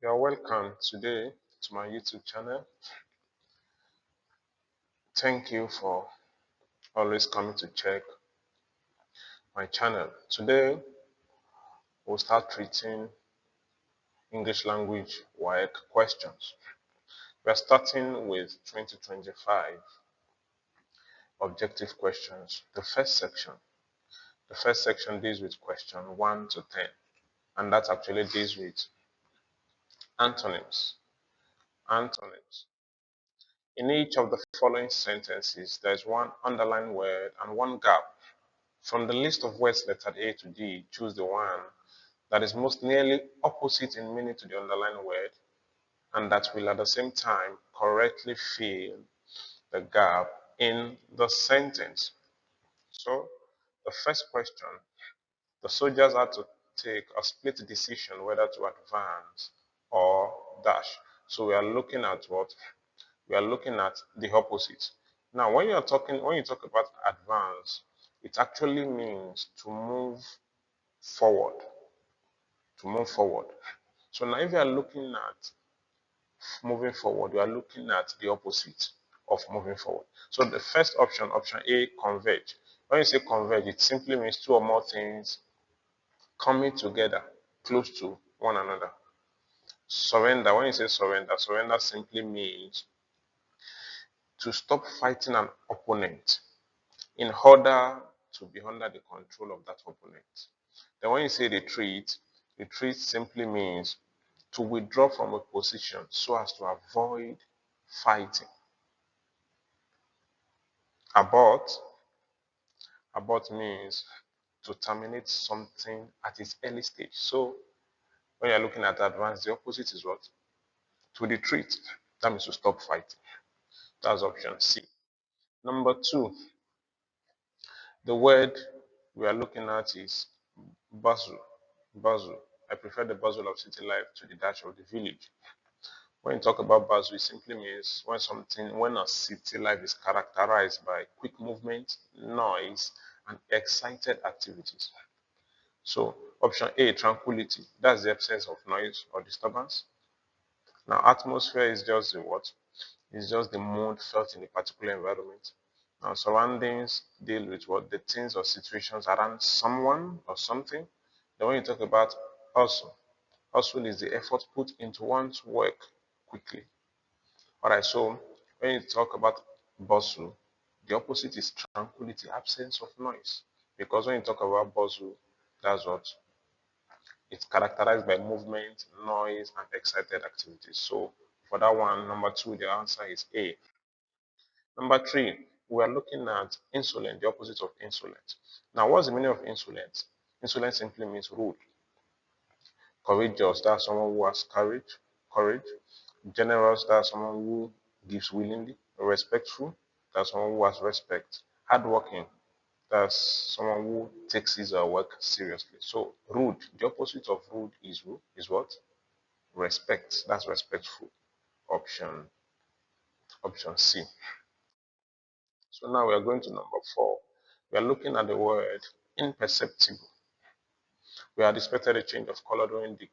You're welcome today to my YouTube channel. Thank you for always coming to check my channel. Today, we'll start treating English language Waec questions. We're starting with 2025 objective questions. The first section deals with question 1 to 10, and that actually deals with antonyms. Antonyms. In each of the following sentences, there's one underlined word and one gap. From the list of words lettered A to D, choose the one that is most nearly opposite in meaning to the underlined word and that will at the same time correctly fill the gap in the sentence. So, the first question, the soldiers had to take a split decision whether to advance or dash. So we are looking at what? We are looking at the opposite. Now, when you talk about advance, it actually means to move forward. To move forward. So now, if you are looking at moving forward, you are looking at the opposite of moving forward. So the first option, option A, converge. When you say converge, it simply means two or more things coming together close to one another. Surrender. When you say surrender, surrender simply means to stop fighting an opponent in order to be under the control of that opponent. Then when you say retreat, retreat simply means to withdraw from a position so as to avoid fighting. Abort means to terminate something at its early stage. So when you're looking at advance, the opposite is what? To retreat. That means to stop fighting. That's option C. Number 2, the word we are looking at is bustle. Bustle. I prefer the bustle of city life to the dash of the village. When you talk about bustle, it simply means when a city life is characterized by quick movement, noise, and excited activities. So option A, tranquility. That's the absence of noise or disturbance. Now, atmosphere is just the what? It's just the mood felt in a particular environment. Now, surroundings deal with what? The things or situations around someone or something. Then when you talk about hustle, hustle is the effort put into one's work quickly. Alright, so when you talk about bustle, the opposite is tranquility, absence of noise. Because when you talk about bustle, that's what? It's characterized by movement, noise, and excited activities. So for that one, number 2, the answer is A. Number 3, we are looking at insolent, the opposite of insolent. Now, what's the meaning of insolent? Insolent simply means rude. Courageous, that's someone who has courage. Generous, that's someone who gives willingly. Respectful, that's someone who has respect. Hardworking, that's someone who takes his work seriously. So rude, the opposite of rude is what? Respect. That's respectful. Option C. So now we are going to number 4. We are looking at the word imperceptible. We had expected a change of color during the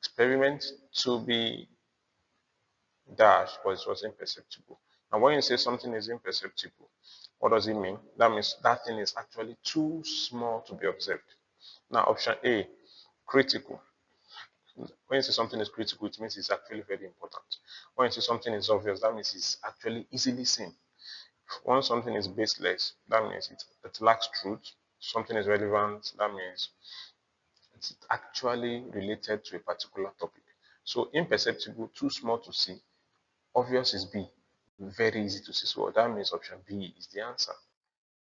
experiment to be dash, but it was imperceptible. And when you say something is imperceptible, what does it mean? That means that thing is actually too small to be observed. Now, option A, critical. When you say something is critical, it means it's actually very important. When you say something is obvious, that means it's actually easily seen. When something is baseless, that means it lacks truth. Something is relevant, that means it's actually related to a particular topic. So imperceptible, too small to see. Obvious is B, very easy to see. So that means option B is the answer.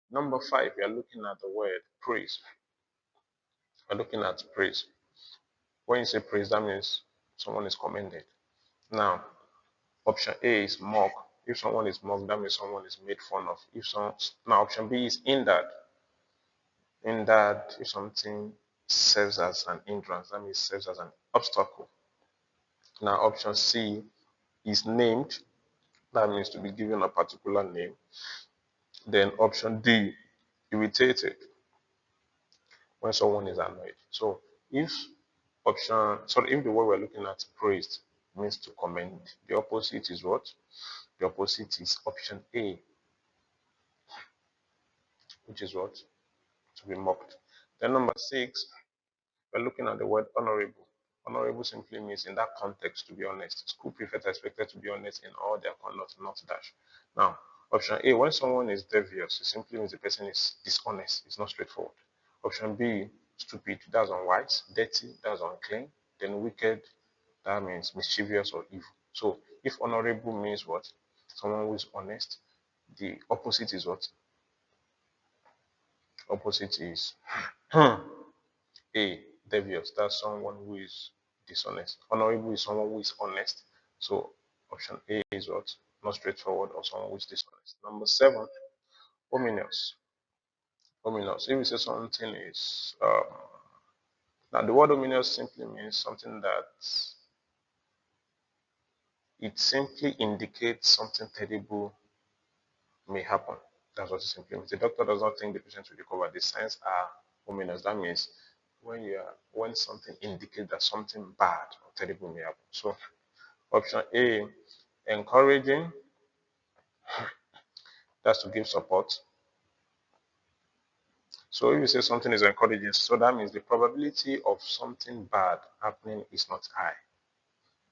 Number 5, we are looking at the word praise. We're looking at praise. When you say praise, that means someone is commended. Now, option A is mock. If someone is mocked, that means someone is made fun of. Now, option B is hindered. Hindered, if something serves as an hindrance, that means serves as an obstacle. Now, option C is named. That means to be given a particular name. Then option D, irritated, when someone is annoyed. So if the word we're looking at praised, means to commend. The opposite is what? The opposite is option A, which is what? To be mocked. Then number 6, we're looking at the word honorable. Honorable simply means in that context, to be honest. School prefects are expected to be honest in all their conduct, not dash. Now, option A, when someone is devious, it simply means the person is dishonest. It's not straightforward. Option B, stupid, that's unwise. Dirty, that's unclean. Then wicked, that means mischievous or evil. So if honorable means what? Someone who is honest. The opposite is what? Opposite is A, devious. That's someone who is dishonest. Honorable is someone who is honest. So option A is what? Not straightforward or someone who is dishonest. Number 7, ominous. Ominous. If we say something is now the word ominous simply means something that it simply indicates something terrible may happen. That's what it simply means. The doctor does not think the patient will recover. The signs are ominous. That means when something indicates that something bad or terrible may happen. So option A, encouraging, that's to give support. So if you say something is encouraging, so that means the probability of something bad happening is not high.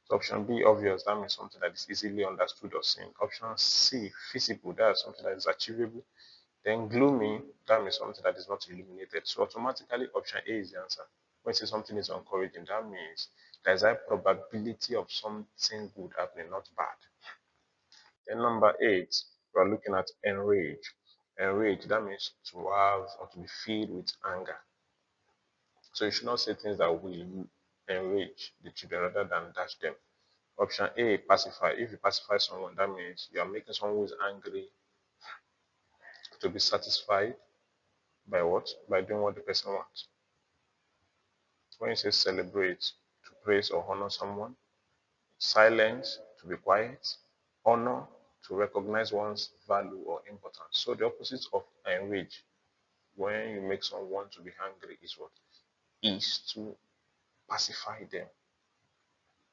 So option B, obvious, that means something that is easily understood or seen. Option C, feasible, that's something that is achievable. Then gloomy, that means something that is not illuminated. So automatically option A is the answer. When you say something is encouraging, that means there's a probability of something good happening, not bad. Then number 8, we're looking at enrage. Enrage, that means to have or to be filled with anger. So you should not say things that will enrage the children rather than dash them. Option A, pacify. If you pacify someone, that means you are making someone who is angry to be satisfied by what? By doing what the person wants. When you say celebrate, to praise or honor someone. Silence, to be quiet. Honor, to recognize one's value or importance. So the opposite of enrage, when you make someone to be angry, is what? Is to pacify them.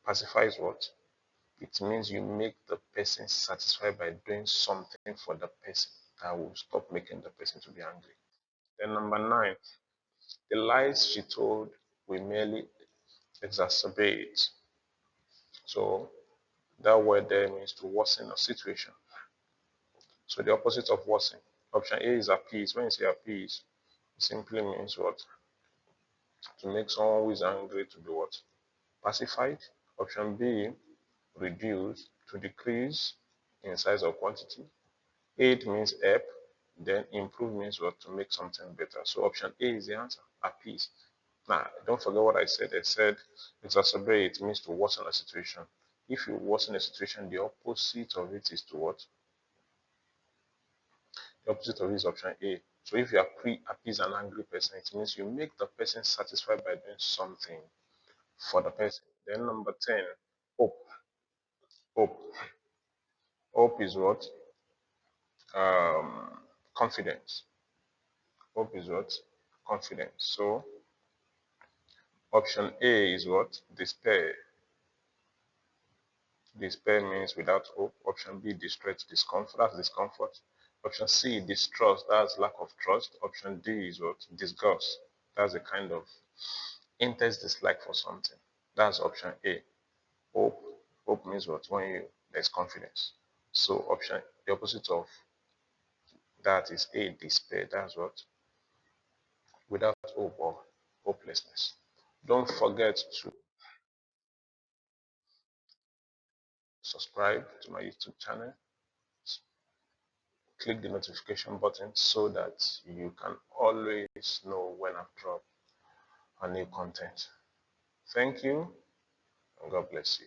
Pacify is what? It means you make the person satisfied by doing something for the person that will stop making the person to be angry. Then number 9, the lies she told will merely exacerbate. So that word there means to worsen a situation. So the opposite of worsen. Option A is appease. When you say appease, it simply means what? To make someone who is angry to be what? Pacified. Option B, reduce, to decrease in size or quantity. Aid means help. Then improve means what? To make something better. So option A is the answer, appease. Now, don't forget what I said. I said exacerbate means to worsen a situation. If you worsen a situation, the opposite of it is to what? The opposite of it is option A. So if you appease an angry person, it means you make the person satisfied by doing something for the person. Then number 10, hope. Hope. Hope is what? Confidence. Hope is what? Confidence. So option A is what? Despair. Despair means without hope. Option B, distress, discomfort. That's discomfort. Option C, distrust. That's lack of trust. Option D is what? Disgust. That's a kind of intense dislike for something. That's option A. Hope. Hope means what? When there's confidence. So option, the opposite of that is A, despair. That's what? Without hope or hopelessness. Don't forget to subscribe to my YouTube channel. Click the notification button so that you can always know when I drop a new content. Thank you, and God bless you.